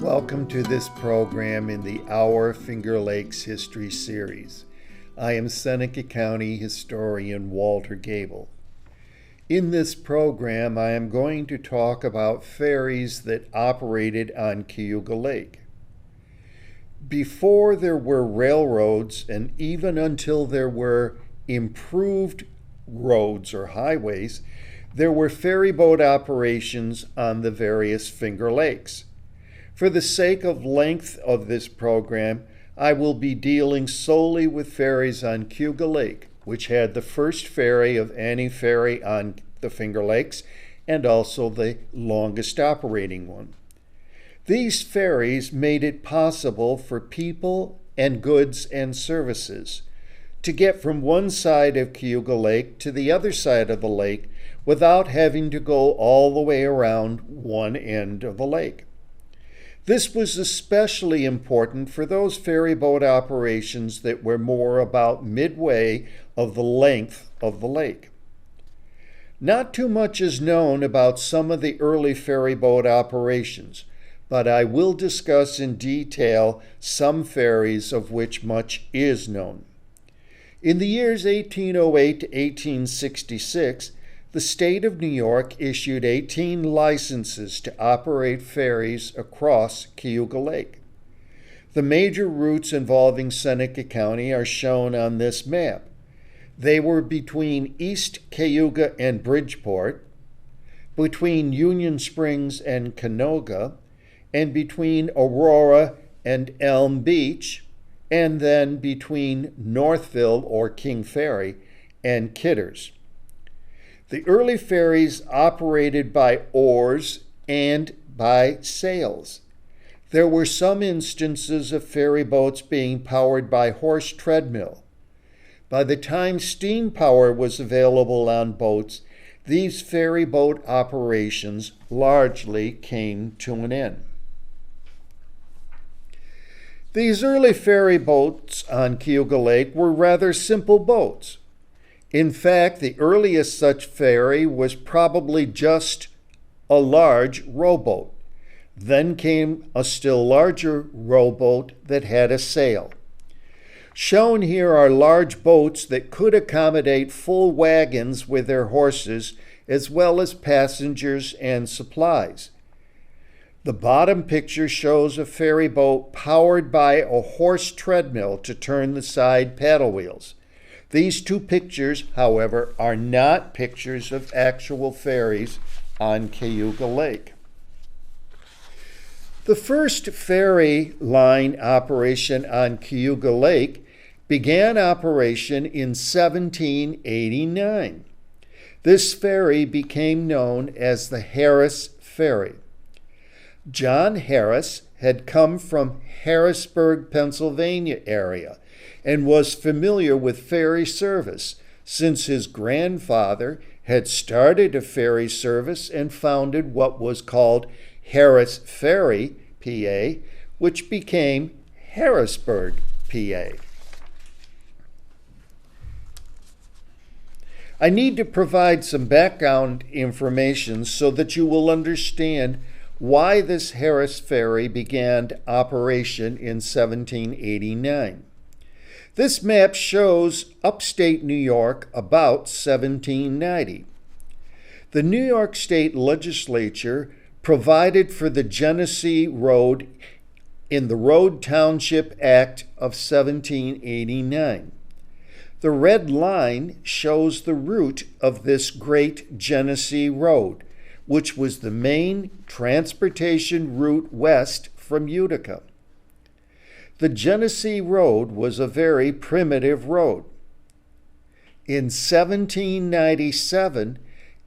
welcome to this program in the Our Finger Lakes History Series. I am Seneca County historian Walter Gable. In this program, I am going to talk about ferries that operated on Cayuga Lake. Before there were railroads, and even until there were improved roads or highways, there were ferry boat operations on the various Finger Lakes. For the sake of length of this program, I will be dealing solely with ferries on Cayuga Lake, which had the first ferry of any ferry on the Finger Lakes and also the longest operating one. These ferries made it possible for people and goods and services to get from one side of Cayuga Lake to the other side of the lake without having to go all the way around one end of the lake. This was especially important for those ferry boat operations that were more about midway of the length of the lake. Not too much is known about some of the early ferry boat operations, but I will discuss in detail some ferries of which much is known. In the years 1808 to 1866, the state of New York issued 18 licenses to operate ferries across Cayuga Lake. The major routes involving Seneca County are shown on this map. They were between East Cayuga and Bridgeport, between Union Springs and Canoga, and between Aurora and Elm Beach, and then between Northville or King Ferry and Kidders. The early ferries operated by oars and by sails. There were some instances of ferry boats being powered by horse treadmill. By the time steam power was available on boats, these ferry boat operations largely came to an end. These early ferry boats on Cayuga Lake were rather simple boats. In fact, the earliest such ferry was probably just a large rowboat. Then came a still larger rowboat that had a sail. Shown here are large boats that could accommodate full wagons with their horses, as well as passengers and supplies. The bottom picture shows a ferry boat powered by a horse treadmill to turn the side paddle wheels. These two pictures, however, are not pictures of actual ferries on Cayuga Lake. The first ferry line operation on Cayuga Lake began operation in 1789. This ferry became known as the Harris Ferry. John Harris had come from Harrisburg, Pennsylvania area and was familiar with ferry service since his grandfather had started a ferry service and founded what was called Harris Ferry, PA, which became Harrisburg, PA. I need to provide some background information so that you will understand why this Harris Ferry began operation in 1789. This map shows upstate New York about 1790. The New York State Legislature provided for the Genesee Road in the Road Township Act of 1789. The red line shows the route of this great Genesee Road, which was the main transportation route west from Utica. The Genesee Road was a very primitive road. In 1797,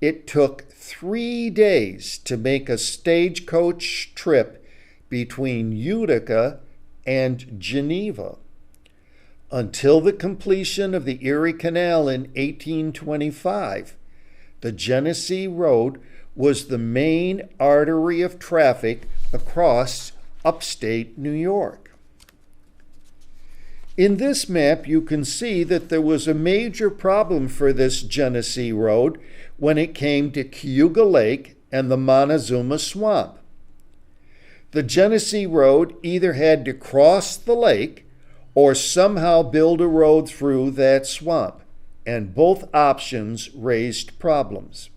it took 3 days to make a stagecoach trip between Utica and Geneva. Until the completion of the Erie Canal in 1825, the Genesee Road was the main artery of traffic across upstate New York. In this map, you can see that there was a major problem for this Genesee Road when it came to Cayuga Lake and the Montezuma Swamp. The Genesee Road either had to cross the lake or somehow build a road through that swamp, and both options raised problems.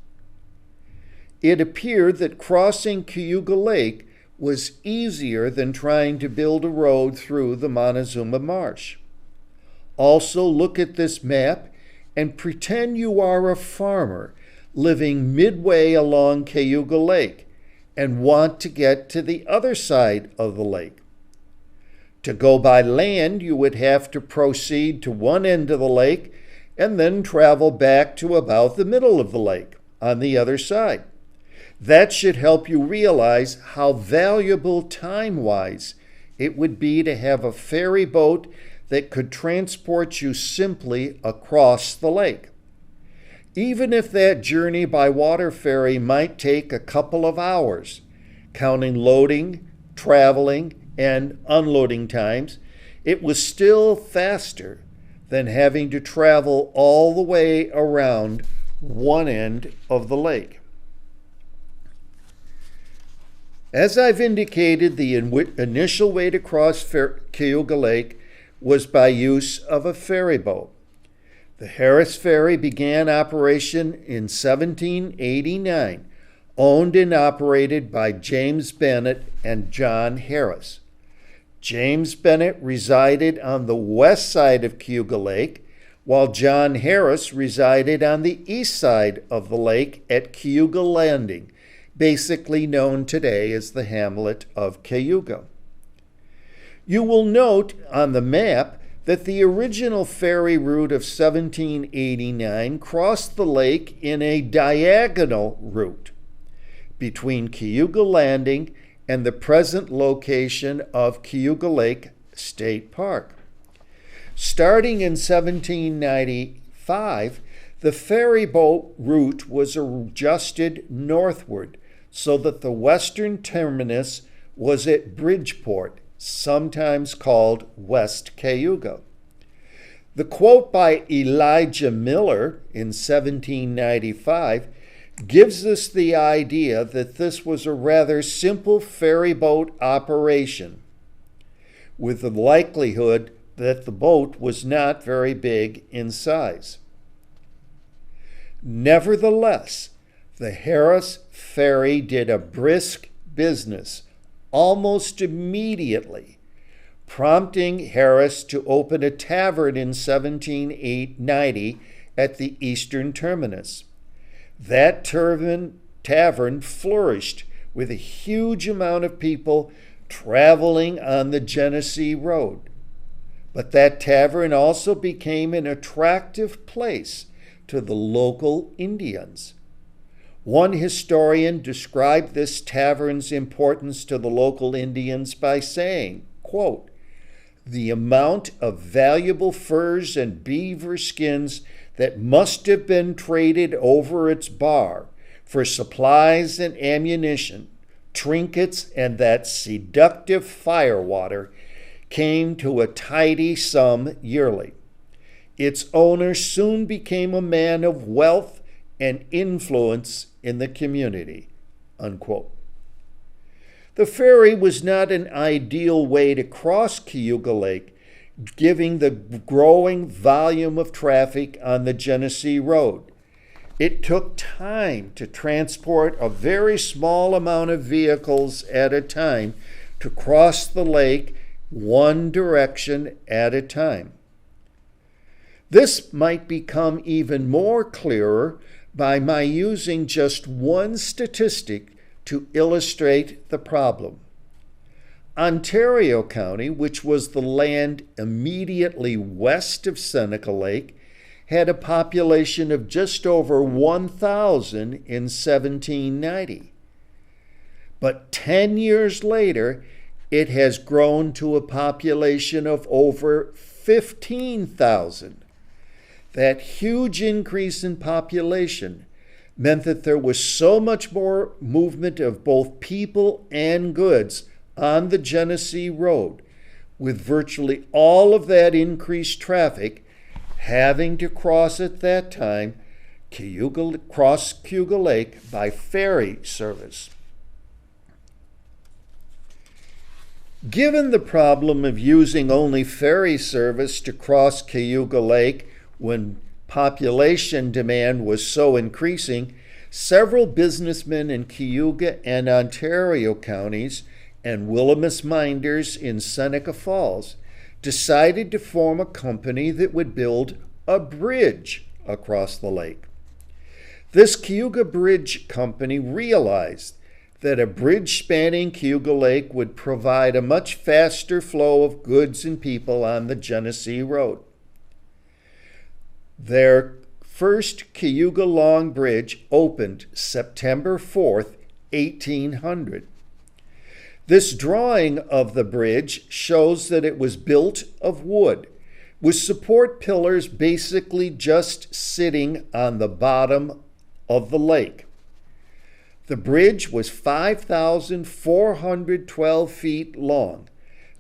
It appeared that crossing Cayuga Lake was easier than trying to build a road through the Montezuma Marsh. Also, look at this map and pretend you are a farmer living midway along Cayuga Lake and want to get to the other side of the lake. To go by land, you would have to proceed to one end of the lake and then travel back to about the middle of the lake on the other side. That should help you realize how valuable time-wise it would be to have a ferry boat that could transport you simply across the lake. Even if that journey by water ferry might take a couple of hours, counting loading, traveling, and unloading times, it was still faster than having to travel all the way around one end of the lake. As I've indicated, the initial way to cross Cayuga Lake was by use of a ferry boat. The Harris Ferry began operation in 1789, owned and operated by James Bennett and John Harris. James Bennett resided on the west side of Cayuga Lake, while John Harris resided on the east side of the lake at Cayuga Landing, basically known today as the hamlet of Cayuga. You will note on the map that the original ferry route of 1789 crossed the lake in a diagonal route between Cayuga Landing and the present location of Cayuga Lake State Park. Starting in 1795, the ferry boat route was adjusted northward so that the western terminus was at Bridgeport, sometimes called West Cayuga. The quote by Elijah Miller in 1795 gives us the idea that this was a rather simple ferry boat operation, with the likelihood that the boat was not very big in size. Nevertheless, the Harris Ferry did a brisk business almost immediately, prompting Harris to open a tavern in 1790 at the eastern terminus. That tavern flourished with a huge amount of people traveling on the Genesee Road. But that tavern also became an attractive place to the local Indians. One historian described this tavern's importance to the local Indians by saying, quote, "The amount of valuable furs and beaver skins that must have been traded over its bar for supplies and ammunition, trinkets, and that seductive firewater came to a tidy sum yearly. Its owner soon became a man of wealth and influence in the community," unquote. The ferry was not an ideal way to cross Cayuga Lake, given the growing volume of traffic on the Genesee Road. It took time to transport a very small amount of vehicles at a time to cross the lake one direction at a time. This might become even more clearer by my using just one statistic to illustrate the problem. Ontario County, which was the land immediately west of Seneca Lake, had a population of just over 1,000 in 1790. But 10 years later, it has grown to a population of over 15,000. That huge increase in population meant that there was so much more movement of both people and goods on the Genesee Road, with virtually all of that increased traffic having to cross at that time Cayuga Lake by ferry service. Given the problem of using only ferry service to cross Cayuga Lake when population demand was so increasing, several businessmen in Cayuga and Ontario counties and Willimus Minders in Seneca Falls decided to form a company that would build a bridge across the lake. This Cayuga Bridge Company realized that a bridge spanning Cayuga Lake would provide a much faster flow of goods and people on the Genesee Road. Their first Cayuga Long Bridge opened September 4th, 1800. This drawing of the bridge shows that it was built of wood, with support pillars basically just sitting on the bottom of the lake. The bridge was 5,412 feet long,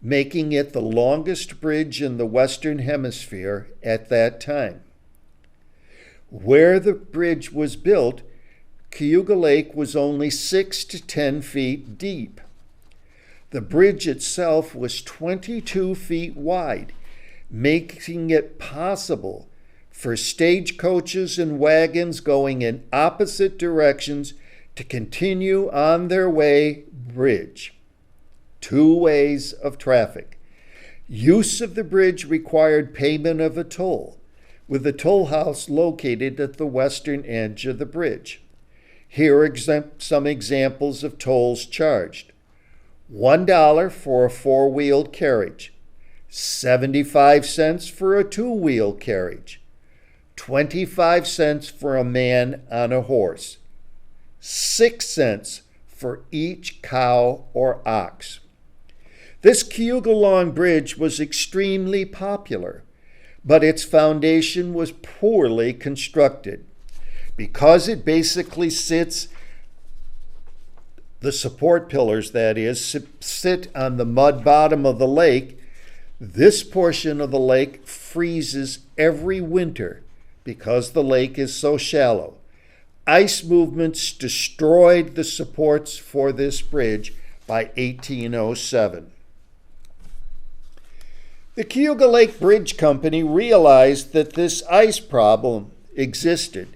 making it the longest bridge in the Western Hemisphere at that time. Where the bridge was built, Cayuga Lake was only 6 to 10 feet deep. The bridge itself was 22 feet wide, making it possible for stagecoaches and wagons going in opposite directions to continue on their way bridge. Two ways of traffic. Use of the bridge required payment of a toll, with the toll house located at the western edge of the bridge. Here are some examples of tolls charged. $1 for a four-wheeled carriage, 75 cents for a two-wheel carriage, 25 cents for a man on a horse, 6 cents for each cow or ox. This Cayuga Long Bridge was extremely popular, but its foundation was poorly constructed. Because it basically sits, the support pillars, that is, sit on the mud bottom of the lake, this portion of the lake freezes every winter because the lake is so shallow. Ice movements destroyed the supports for this bridge by 1807. The Cayuga Lake Bridge Company realized that this ice problem existed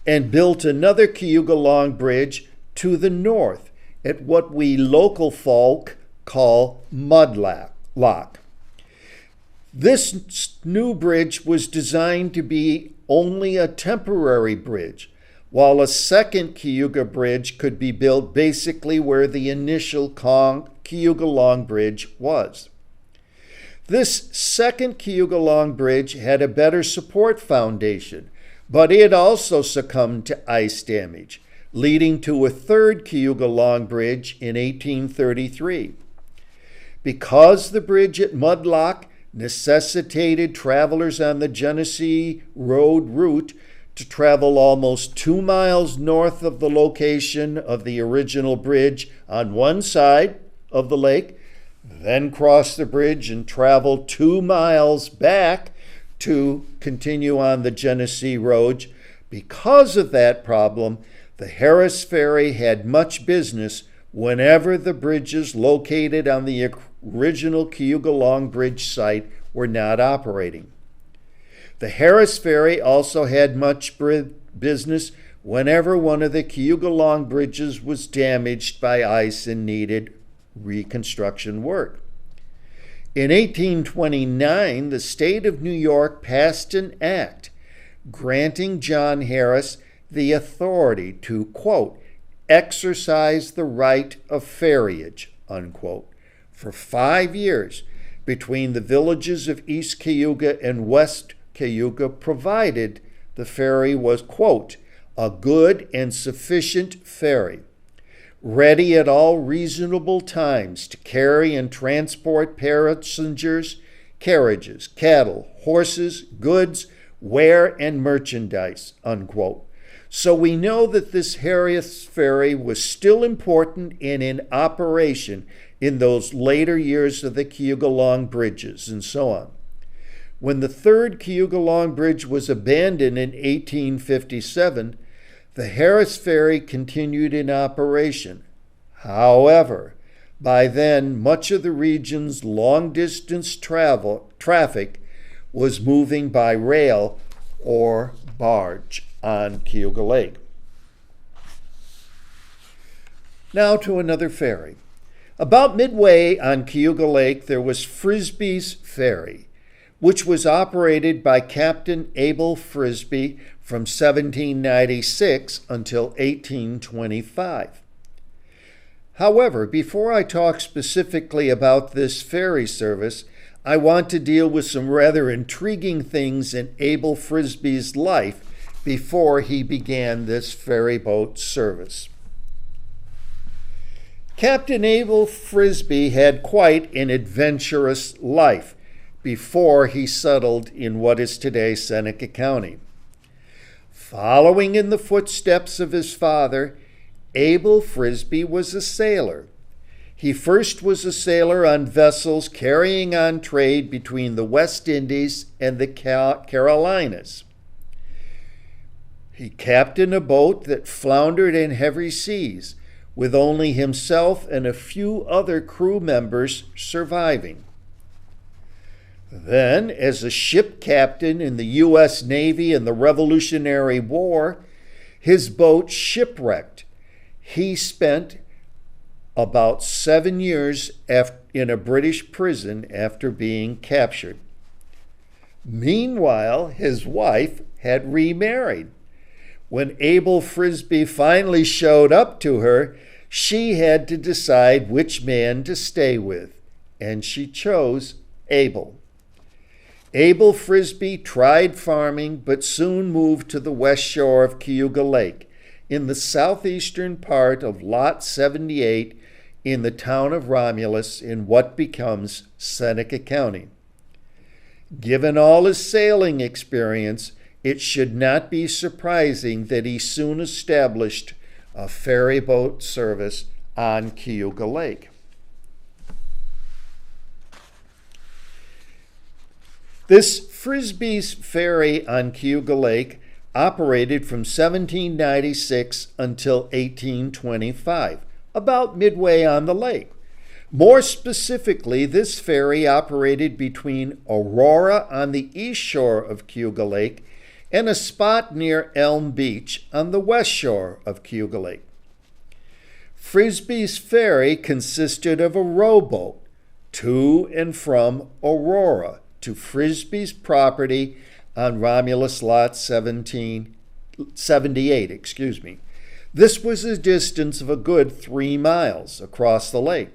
and built another Cayuga Long Bridge to the north at what we local folk call Mudlock. This new bridge was designed to be only a temporary bridge, while a second Cayuga Bridge could be built basically where the initial Cayuga Long Bridge was. This second Cayuga Long Bridge had a better support foundation, but it also succumbed to ice damage, leading to a third Cayuga Long Bridge in 1833. Because the bridge at Mudlock necessitated travelers on the Genesee Road route to travel almost 2 miles north of the location of the original bridge on one side of the lake, then cross the bridge and travel 2 miles back to continue on the Genesee Road. Because of that problem, the Harris Ferry had much business whenever the bridges located on the original Cayuga Long Bridge site were not operating. The Harris Ferry also had much business whenever one of the Cayuga Long bridges was damaged by ice and needed reconstruction work. In 1829, the state of New York passed an act granting John Harris the authority to, quote, exercise the right of ferriage, unquote, for 5 years between the villages of East Cayuga and West Cayuga, provided the ferry was, quote, a good and sufficient ferry, ready at all reasonable times to carry and transport passengers, carriages, cattle, horses, goods, ware, and merchandise, unquote. So we know that this Harris Ferry was still important and in operation in those later years of the Cayuga Long bridges and so on. When the third Cayuga Long Bridge was abandoned in 1857, the Harris Ferry continued in operation. However, By then, much of the region's long-distance traffic was moving by rail or barge on Cayuga Lake. Now to another ferry. About midway on Cayuga Lake, there was Frisbee's Ferry, which was operated by Captain Abel Frisbee from 1796 until 1825. However, before I talk specifically about this ferry service, I want to deal with some rather intriguing things in Abel Frisbee's life before he began this ferry boat service. Captain Abel Frisbee had quite an adventurous life before he settled in what is today Seneca County. Following in the footsteps of his father, Abel Frisbee was a sailor. He first was a sailor on vessels carrying on trade between the West Indies and the Carolinas. He captained a boat that floundered in heavy seas, with only himself and a few other crew members surviving. Then, as a ship captain in the U.S. Navy in the Revolutionary War, his boat shipwrecked. He spent about 7 years in a British prison after being captured. Meanwhile, his wife had remarried. When Abel Frisbee finally showed up to her, she had to decide which man to stay with, and she chose Abel. Abel Frisbee tried farming, but soon moved to the west shore of Cayuga Lake, in the southeastern part of Lot 78 in the town of Romulus in what becomes Seneca County. Given all his sailing experience, it should not be surprising that he soon established a ferry boat service on Cayuga Lake. This Frisbee's Ferry on Cayuga Lake operated from 1796 until 1825, about midway on the lake. More specifically, this ferry operated between Aurora on the east shore of Cayuga Lake and a spot near Elm Beach on the west shore of Cayuga Lake. Frisbee's Ferry consisted of a rowboat to and from Aurora to Frisbee's property on Romulus Lot 78. This was a distance of a good 3 miles across the lake.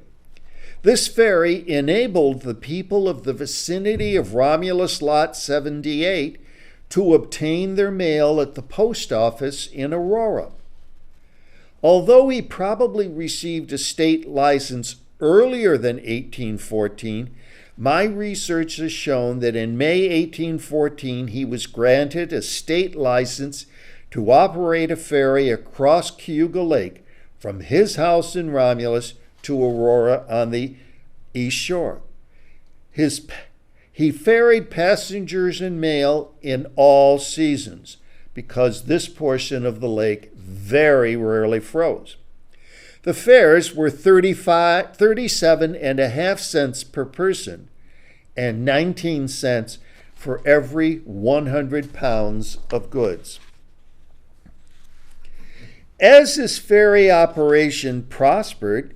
This ferry enabled the people of the vicinity of Romulus Lot 78 to obtain their mail at the post office in Aurora. Although he probably received a state license earlier than 1814, my research has shown that in May 1814 he was granted a state license to operate a ferry across Cayuga Lake from his house in Romulus to Aurora on the east shore. He ferried passengers and mail in all seasons because this portion of the lake very rarely froze. The fares were 37.5 cents per person and 19 cents for every 100 pounds of goods. As this ferry operation prospered,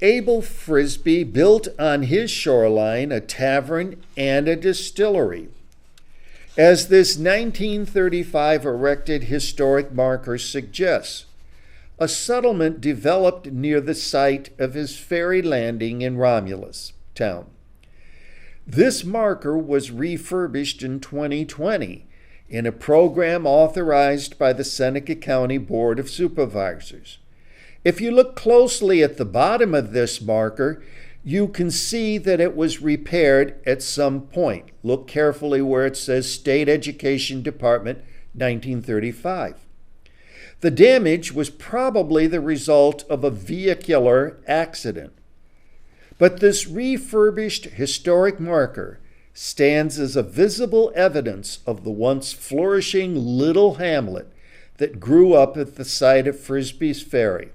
Abel Frisbee built on his shoreline a tavern and a distillery. As this 1935 erected historic marker suggests, a settlement developed near the site of his ferry landing in Romulus town. This marker was refurbished in 2020 in a program authorized by the Seneca County Board of Supervisors. If you look closely at the bottom of this marker, you can see that it was repaired at some point. Look carefully where it says State Education Department, 1935. The damage was probably the result of a vehicular accident. But this refurbished historic marker stands as a visible evidence of the once flourishing little hamlet that grew up at the site of Frisbee's Ferry.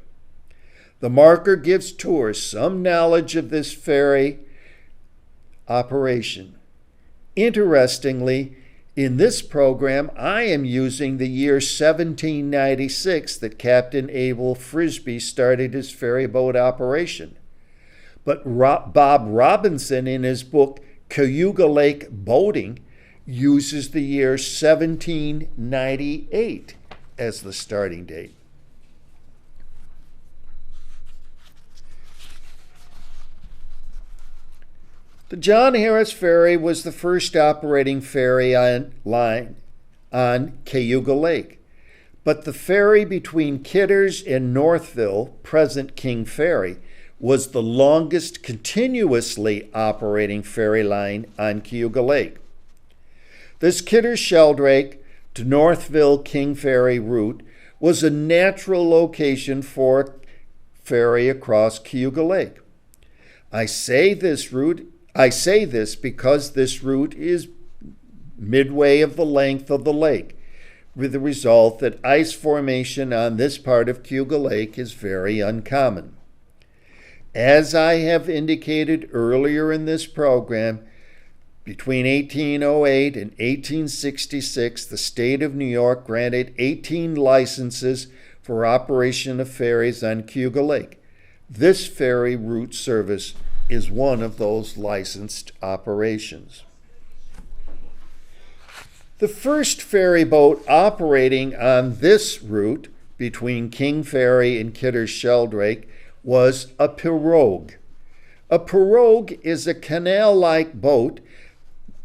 The marker gives tourists some knowledge of this ferry operation. Interestingly, in this program, I am using the year 1796 that Captain Abel Frisbee started his ferry boat operation. But Bob Robinson, in his book Cayuga Lake Boating, uses the year 1798 as the starting date. The John Harris Ferry was the first operating ferry line on Cayuga Lake, but the ferry between Kidders and Northville, present King Ferry, was the longest continuously operating ferry line on Cayuga Lake. This Kidders-Sheldrake to Northville King Ferry route was a natural location for a ferry across Cayuga Lake. I say this because this route is midway of the length of the lake, with the result that ice formation on this part of Cayuga Lake is very uncommon. As I have indicated earlier in this program, between 1808 and 1866, the state of New York granted 18 licenses for operation of ferries on Cayuga Lake. This ferry route service is one of those licensed operations. The first ferry boat operating on this route between King Ferry and Kidders-Sheldrake was a pirogue. A pirogue is a canal-like boat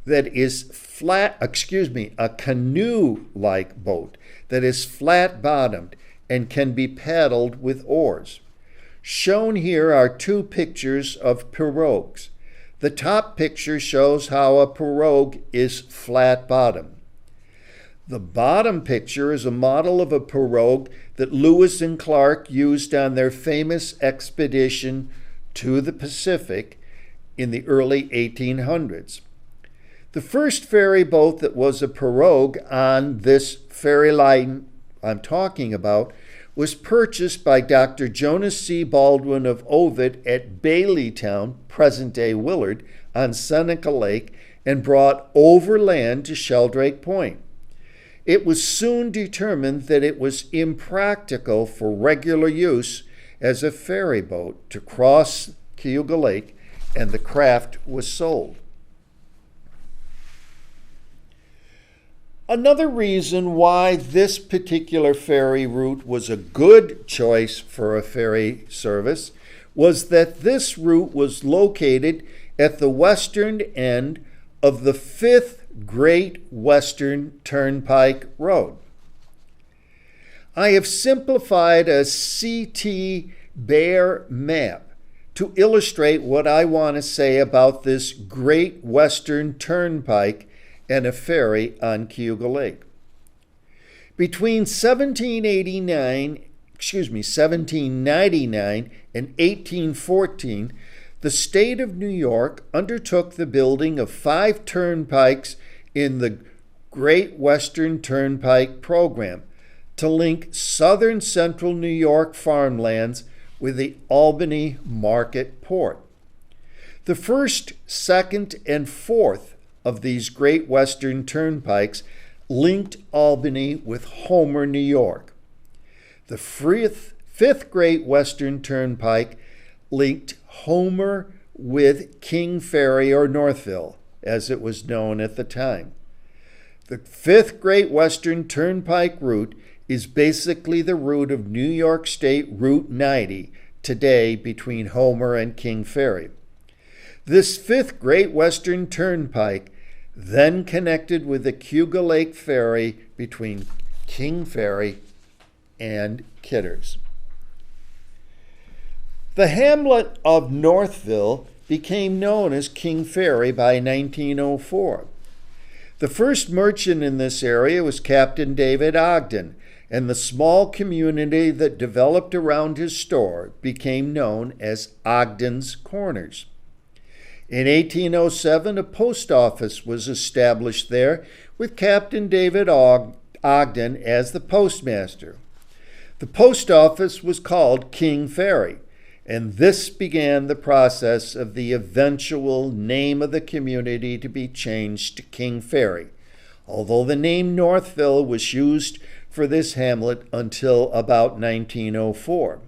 that is a canoe-like boat that is flat-bottomed and can be paddled with oars. Shown here are two pictures of pirogues. The top picture shows how a pirogue is flat-bottomed. The bottom picture is a model of a pirogue that Lewis and Clark used on their famous expedition to the Pacific in the early 1800s. The first ferry boat that was a pirogue on this ferry line I'm talking about was purchased by Dr. Jonas C. Baldwin of Ovid at Baileytown, present-day Willard, on Seneca Lake, and brought overland to Sheldrake Point. It was soon determined that it was impractical for regular use as a ferry boat to cross Cayuga Lake, and the craft was sold. Another reason why this particular ferry route was a good choice for a ferry service was that this route was located at the western end of the Fifth Great Western Turnpike Road. I have simplified a CT Bear map to illustrate what I want to say about this Great Western Turnpike and a ferry on Cayuga Lake. Between 1799 and 1814, the state of New York undertook the building of 5 turnpikes in the Great Western Turnpike program to link southern central New York farmlands with the Albany Market Port. The first, second, and fourth of these Great Western Turnpikes linked Albany with Homer, New York. The fifth Great Western Turnpike linked Homer with King Ferry, or Northville, as it was known at the time. The fifth Great Western Turnpike route is basically the route of New York State Route 90 today between Homer and King Ferry. This fifth Great Western Turnpike then connected with the Cayuga Lake Ferry between King Ferry and Kidders. The hamlet of Northville became known as King Ferry by 1904. The first merchant in this area was Captain David Ogden, and the small community that developed around his store became known as Ogden's Corners. In 1807, a post office was established there with Captain David Ogden as the postmaster. The post office was called King Ferry, and this began the process of the eventual name of the community to be changed to King Ferry, although the name Northville was used for this hamlet until about 1904.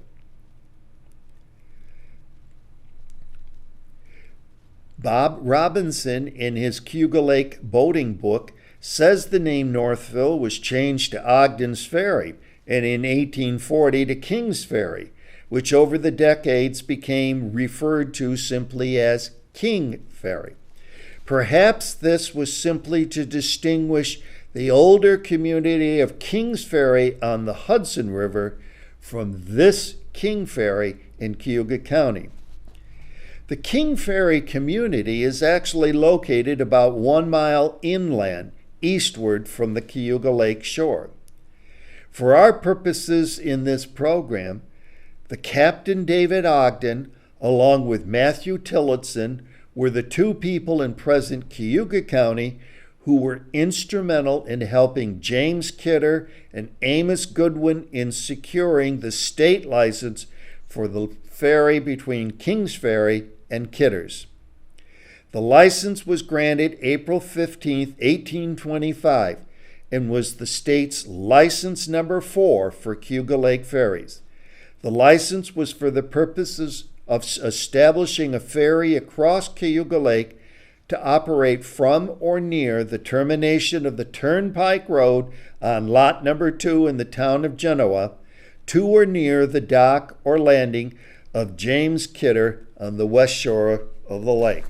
Bob Robinson, in his Cayuga Lake boating book, says the name Northville was changed to Ogden's Ferry, and in 1840 to King's Ferry, which over the decades became referred to simply as King Ferry. Perhaps this was simply to distinguish the older community of King's Ferry on the Hudson River from this King Ferry in Cayuga County. The King Ferry community is actually located about 1 mile inland, eastward from the Cayuga Lake shore. For our purposes in this program, the Captain David Ogden, along with Matthew Tillotson, were the two people in present Cayuga County who were instrumental in helping James Kidder and Amos Goodwin in securing the state license for the ferry between Kings Ferry and Kidder's. The license was granted April 15, 1825, and was the state's license number 4 for Cayuga Lake ferries. The license was for the purposes of establishing a ferry across Cayuga Lake to operate from or near the termination of the Turnpike Road on lot number 2 in the town of Genoa, to or near the dock or landing of James Kidder on the west shore of the lake.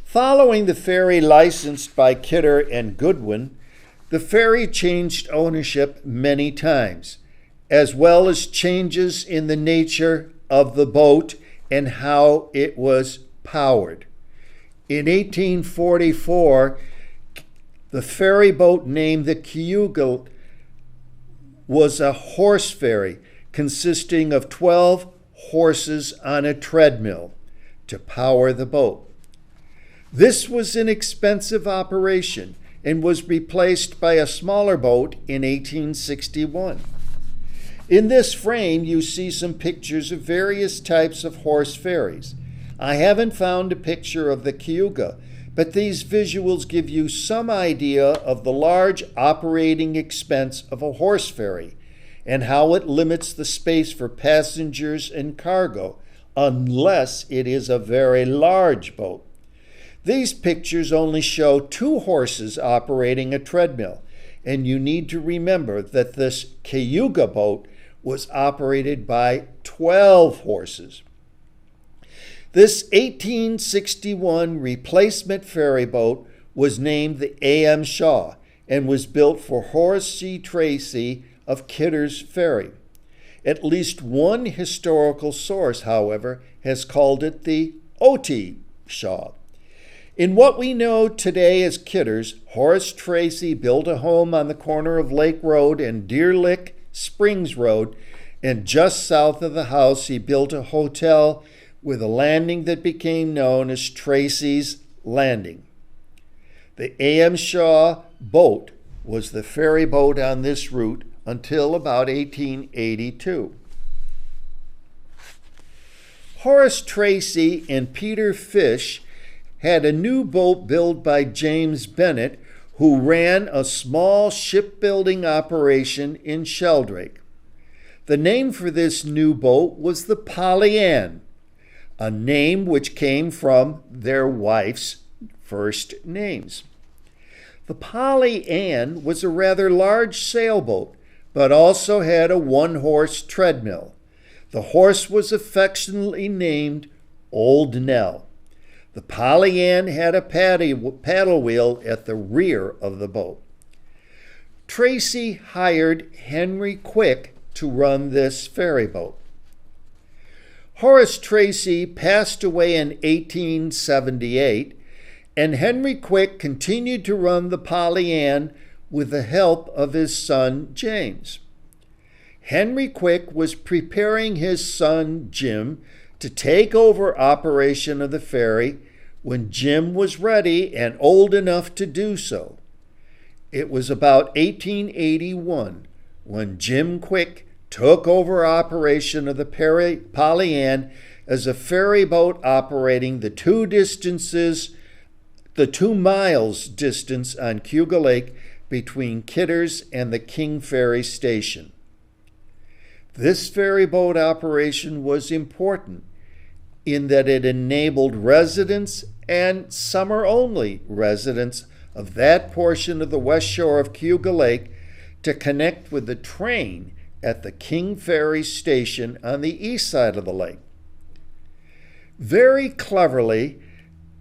Following the ferry licensed by Kidder and Goodwin, the ferry changed ownership many times, as well as changes in the nature of the boat and how it was powered. In 1844, the ferry boat named the Cayuga was a horse ferry consisting of 12 horses on a treadmill to power the boat. This was an expensive operation and was replaced by a smaller boat in 1861. In this frame, you see some pictures of various types of horse ferries. I haven't found a picture of the Cayuga, but these visuals give you some idea of the large operating expense of a horse ferry and how it limits the space for passengers and cargo, unless it is a very large boat. These pictures only show 2 horses operating a treadmill, and you need to remember that this Cayuga boat was operated by 12 horses. This 1861 replacement ferry boat was named the A.M. Shaw and was built for Horace C. Tracy of Kidder's Ferry. At least one historical source, however, has called it the O.T. Shaw. In what we know today as Kidder's, Horace Tracy built a home on the corner of Lake Road and Deer Lick Springs Road, and just south of the house he built a hotel with a landing that became known as Tracy's Landing. The A.M. Shaw boat was the ferry boat on this route until about 1882. Horace Tracy and Peter Fish had a new boat built by James Bennett, who ran a small shipbuilding operation in Sheldrake. The name for this new boat was the Polly Ann, a name which came from their wife's first names. The Polly Ann was a rather large sailboat, but also had a 1-horse treadmill. The horse was affectionately named Old Nell. The Polly Ann had a paddle wheel at the rear of the boat. Tracy hired Henry Quick to run this ferry boat. Horace Tracy passed away in 1878, and Henry Quick continued to run the Polly Ann with the help of his son James. Henry Quick was preparing his son Jim to take over operation of the ferry when Jim was ready and old enough to do so. It was about 1881 when Jim Quick took over operation of the Polly Ann as a ferry boat operating the 2 miles distance on Cayuga Lake between Kidders and the King Ferry station. This ferry boat operation was important in that it enabled residents and summer-only residents of that portion of the west shore of Cayuga Lake to connect with the train at the King Ferry station on the east side of the lake. Very cleverly,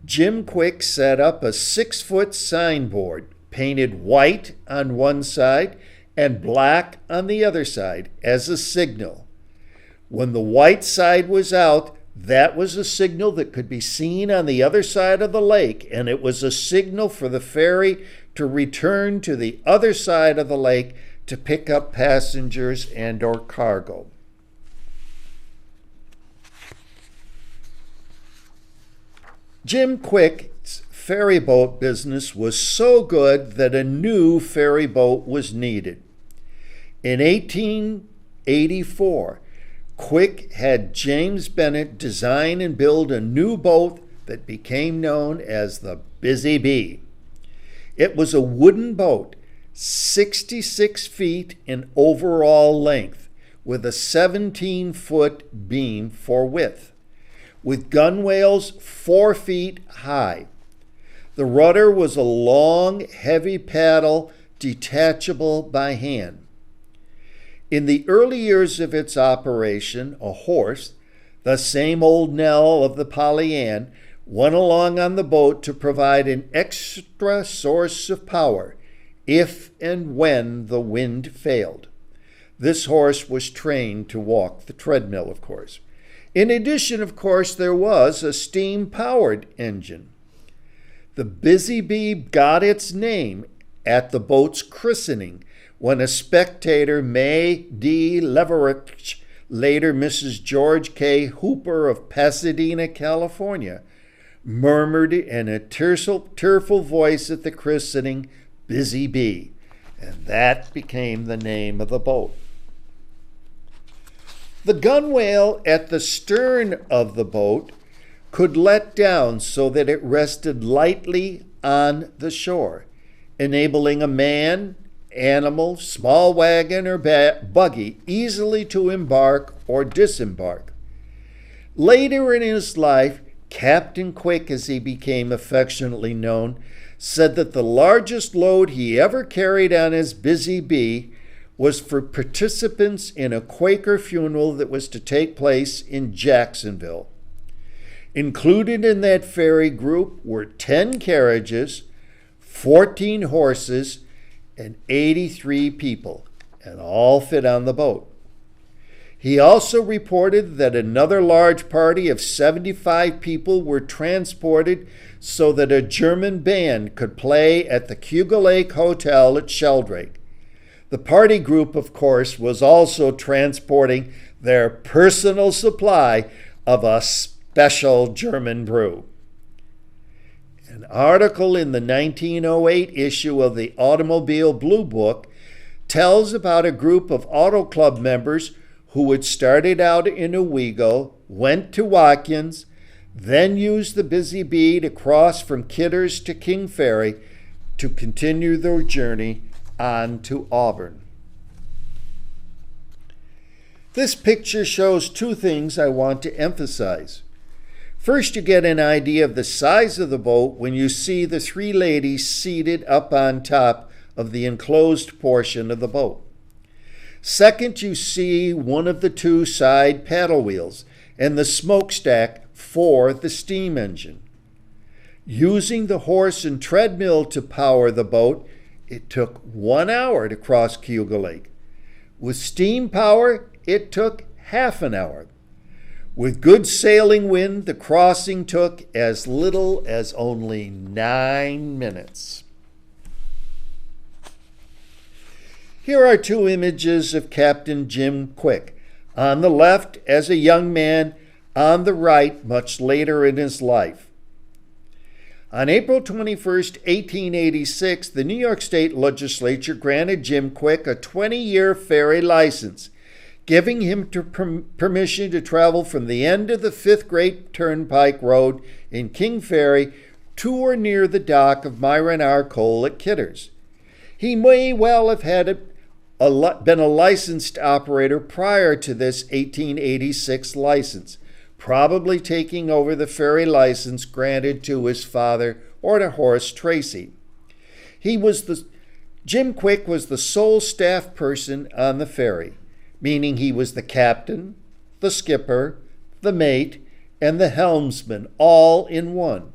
Jim Quick set up a 6-foot signboard painted white on one side and black on the other side as a signal. When the white side was out, that was a signal that could be seen on the other side of the lake, and it was a signal for the ferry to return to the other side of the lake to pick up passengers and or cargo. Jim Quick's ferry boat business was so good that a new ferry boat was needed. In 1884, Quick had James Bennett design and build a new boat that became known as the Busy Bee. It was a wooden boat, 66 feet in overall length, with a 17-foot beam for width, with gunwales 4 feet high. The rudder was a long, heavy paddle, detachable by hand. In the early years of its operation, a horse, the same old Nell of the Polly Ann, went along on the boat to provide an extra source of power if and when the wind failed. This horse was trained to walk the treadmill, of course. In addition, of course, there was a steam-powered engine. The Busy Bee got its name at the boat's christening, when a spectator, May D. Leverich, later Mrs. George K. Hooper of Pasadena, California, murmured in a tearful voice at the christening, Busy Bee, and that became the name of the boat. The gunwale at the stern of the boat could let down so that it rested lightly on the shore, enabling a man, animal, small wagon, or buggy easily to embark or disembark. Later in his life, Captain Quick, as he became affectionately known, said that the largest load he ever carried on his Busy Bee was for participants in a Quaker funeral that was to take place in Jacksonville. Included in that ferry group were 10 carriages, 14 horses, and 83 people, and all fit on the boat. He also reported that another large party of 75 people were transported so that a German band could play at the Cayuga Lake Hotel at Sheldrake. The party group, of course, was also transporting their personal supply of a special German brew. An article in the 1908 issue of the Automobile Blue Book tells about a group of Auto Club members who had started out in Owego, went to Watkins, then used the Busy Bee to cross from Kidders to King Ferry to continue their journey on to Auburn. This picture shows two things I want to emphasize. First, you get an idea of the size of the boat when you see the 3 ladies seated up on top of the enclosed portion of the boat. Second, you see one of the 2 side paddle wheels and the smokestack for the steam engine. Using the horse and treadmill to power the boat, it took 1 hour to cross Cayuga Lake. With steam power, it took half an hour. With good sailing wind, the crossing took as little as only 9 minutes. Here are 2 images of Captain Jim Quick. On the left, as a young man, on the right, much later in his life. On April 21, 1886, the New York State Legislature granted Jim Quick a 20-year ferry license, giving him permission to travel from the end of the 5th Great Turnpike Road in King Ferry to or near the dock of Myron R. Cole at Kidders. He may well have been a licensed operator prior to this 1886 license, probably taking over the ferry license granted to his father or to Horace Tracy. Jim Quick was the sole staff person on the ferry, meaning he was the captain, the skipper, the mate, and the helmsman all in one.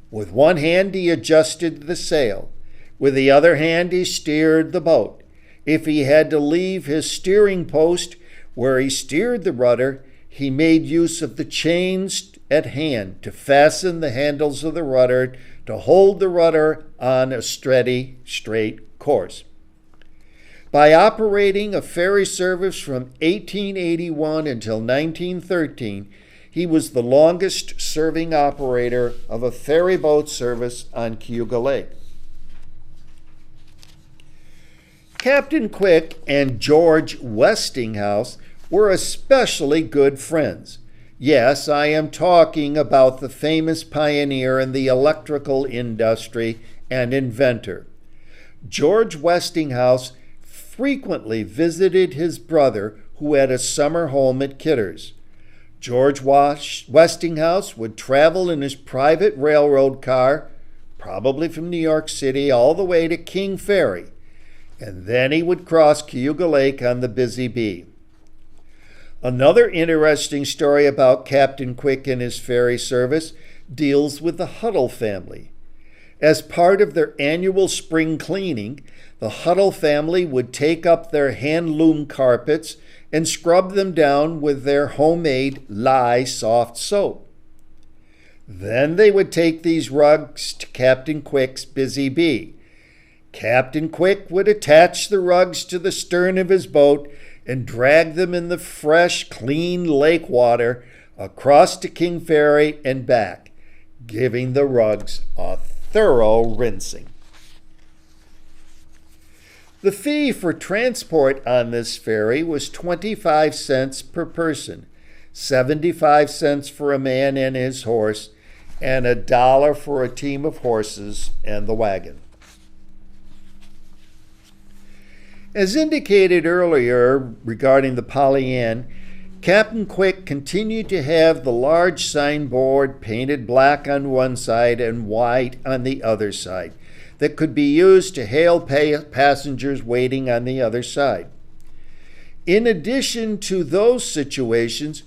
With one hand he adjusted the sail. With the other hand he steered the boat. If he had to leave his steering post where he steered the rudder, he made use of the chains at hand to fasten the handles of the rudder to hold the rudder on a steady, straight course. By operating a ferry service from 1881 until 1913, he was the longest serving operator of a ferry boat service on Cayuga Lake. Captain Quick and George Westinghouse were especially good friends. Yes, I am talking about the famous pioneer in the electrical industry and inventor. George Westinghouse frequently visited his brother, who had a summer home at Kidders. George Westinghouse would travel in his private railroad car, probably from New York City, all the way to King Ferry, and then he would cross Cayuga Lake on the Busy Bee. Another interesting story about Captain Quick and his ferry service deals with the Huddle family. As part of their annual spring cleaning, the Huddle family would take up their hand-loom carpets and scrub them down with their homemade lye soft soap. Then they would take these rugs to Captain Quick's Busy Bee. Captain Quick would attach the rugs to the stern of his boat and drag them in the fresh, clean lake water across to King Ferry and back, giving the rugs a thorough rinsing. The fee for transport on this ferry was 25 cents per person, 75 cents for a man and his horse, and $1 for a team of horses and the wagon. As indicated earlier regarding the Polly Ann, Captain Quick continued to have the large signboard painted black on one side and white on the other side that could be used to hail passengers waiting on the other side. In addition to those situations,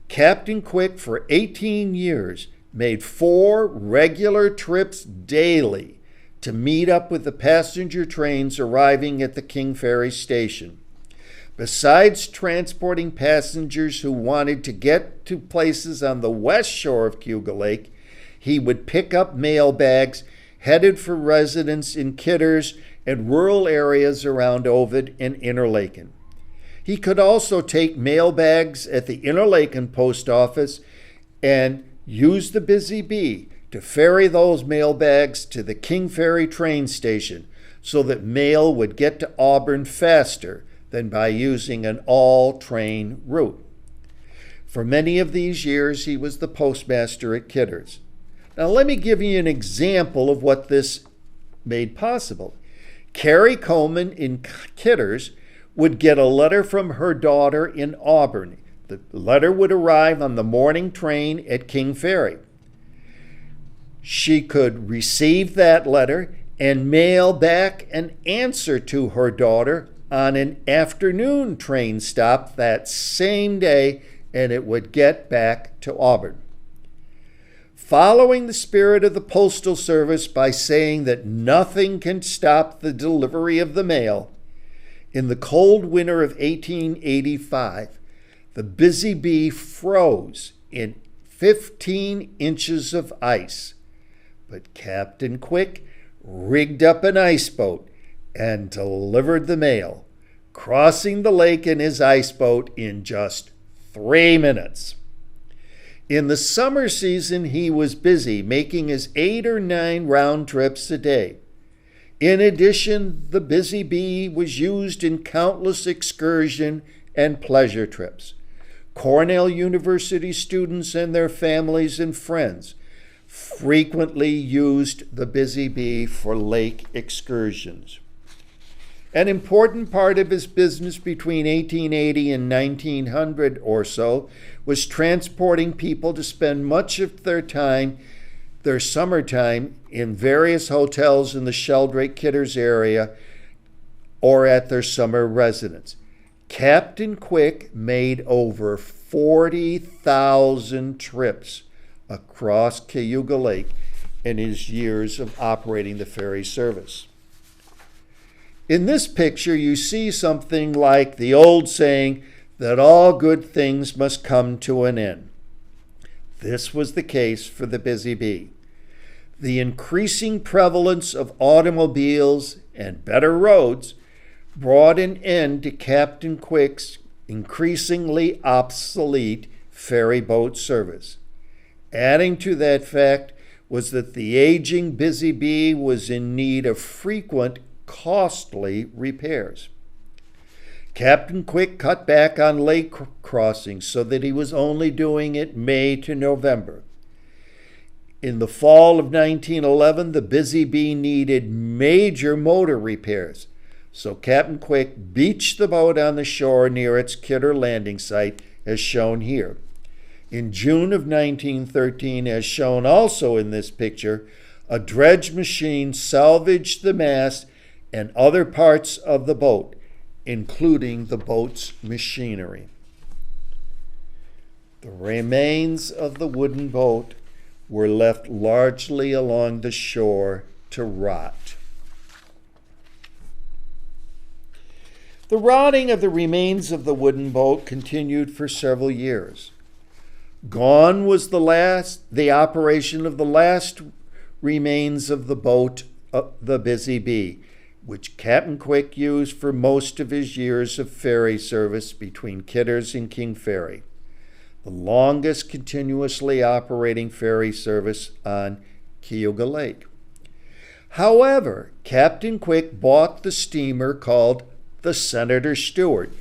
Captain Quick for 18 years made 4 regular trips daily to meet up with the passenger trains arriving at the King Ferry station. Besides transporting passengers who wanted to get to places on the west shore of Cayuga Lake, he would pick up mail bags headed for residents in Kidders and rural areas around Ovid and Interlaken. He could also take mail bags at the Interlaken post office and use the Busy Bee to ferry those mail bags to the King Ferry train station so that mail would get to Auburn faster than by using an all-train route. For many of these years, he was the postmaster at Kidders. Now, let me give you an example of what this made possible. Carrie Coleman in Kidders would get a letter from her daughter in Auburn. The letter would arrive on the morning train at King Ferry. She could receive that letter and mail back an answer to her daughter on an afternoon train stop that same day, and it would get back to Auburn. Following the spirit of the Postal Service by saying that nothing can stop the delivery of the mail, in the cold winter of 1885, the Busy Bee froze in 15 inches of ice. But Captain Quick rigged up an ice boat and delivered the mail, crossing the lake in his ice boat in just 3 minutes. In the summer season, he was busy making his 8 or 9 round trips a day. In addition, the Busy Bee was used in countless excursion and pleasure trips. Cornell University students and their families and friends frequently used the Busy Bee for lake excursions. An important part of his business between 1880 and 1900 or so was transporting people to spend much of their summertime, in various hotels in the Sheldrake Kidders area or at their summer residence. Captain Quick made over 40,000 trips across Cayuga Lake in his years of operating the ferry service. In this picture, you see something like the old saying that all good things must come to an end. This was the case for the Busy Bee. The increasing prevalence of automobiles and better roads brought an end to Captain Quick's increasingly obsolete ferry boat service. Adding to that fact was that the aging Busy Bee was in need of frequent, costly repairs. Captain Quick cut back on lake crossings so that he was only doing it May to November. In the fall of 1911, the Busy Bee needed major motor repairs, so Captain Quick beached the boat on the shore near its Kidder landing site, as shown here. In June of 1913, as shown also in this picture, a dredge machine salvaged the mast and other parts of the boat, including the boat's machinery. The remains of the wooden boat were left largely along the shore to rot. The rotting of the remains of the wooden boat continued for several years. Gone was the operation of the last remains of the boat, the Busy Bee, which Captain Quick used for most of his years of ferry service between Kidders and King Ferry, the longest continuously operating ferry service on Cayuga Lake. However, Captain Quick bought the steamer called the Senator Stewart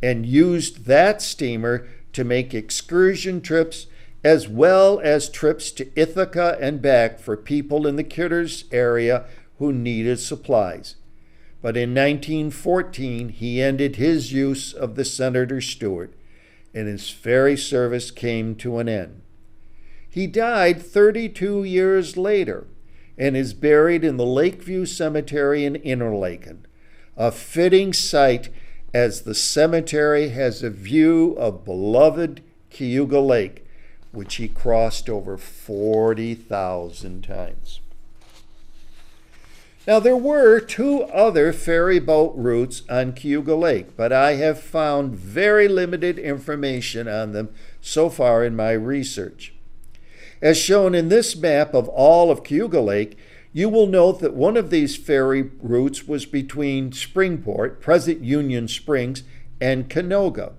and used that steamer to make excursion trips as well as trips to Ithaca and back for people in the Kidders area who needed supplies. But in 1914, he ended his use of the Senator Stewart, and his ferry service came to an end. He died 32 years later and is buried in the Lakeview Cemetery in Interlaken, a fitting site as the cemetery has a view of beloved Cayuga Lake, which he crossed over 40,000 times. Now, there were two other ferry boat routes on Cayuga Lake, but I have found very limited information on them so far in my research. As shown in this map of all of Cayuga Lake, you will note that one of these ferry routes was between Springport, present Union Springs, and Canoga.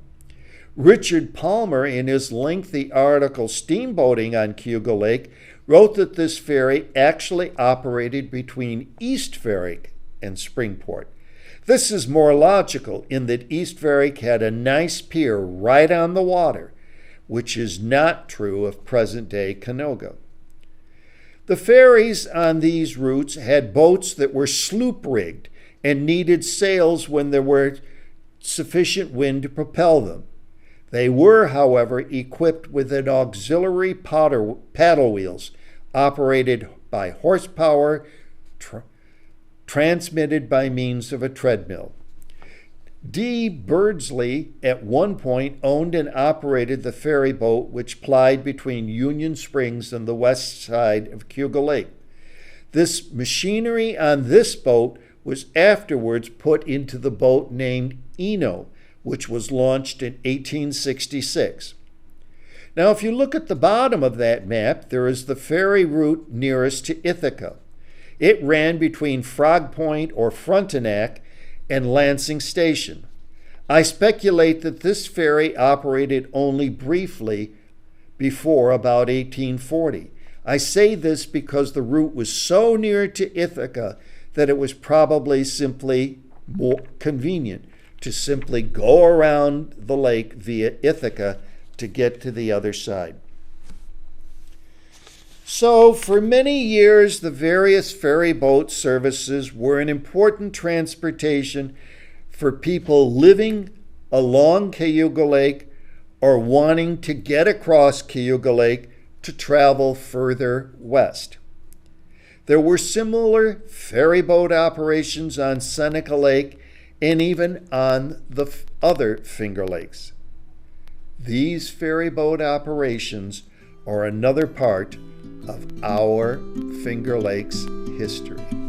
Richard Palmer, in his lengthy article Steamboating on Cayuga Lake, wrote that this ferry actually operated between East Ferrick and Springport. This is more logical in that East Ferrick had a nice pier right on the water, which is not true of present-day Canoga. The ferries on these routes had boats that were sloop-rigged and needed sails when there were sufficient wind to propel them. They were, however, equipped with an auxiliary paddle wheels operated by horsepower transmitted by means of a treadmill. D. Birdsley at one point owned and operated the ferry boat which plied between Union Springs and the west side of Cayuga Lake. This machinery on this boat was afterwards put into the boat named Eno, which was launched in 1866. Now, if you look at the bottom of that map, there is the ferry route nearest to Ithaca. It ran between Frog Point or Frontenac and Lansing Station. I speculate that this ferry operated only briefly before about 1840. I say this because the route was so near to Ithaca that it was probably simply more convenient to simply go around the lake via Ithaca to get to the other side. So, for many years, the various ferry boat services were an important transportation for people living along Cayuga Lake or wanting to get across Cayuga Lake to travel further west. There were similar ferry boat operations on Seneca Lake and even on the other Finger Lakes. These ferry boat operations are another part of our Finger Lakes history.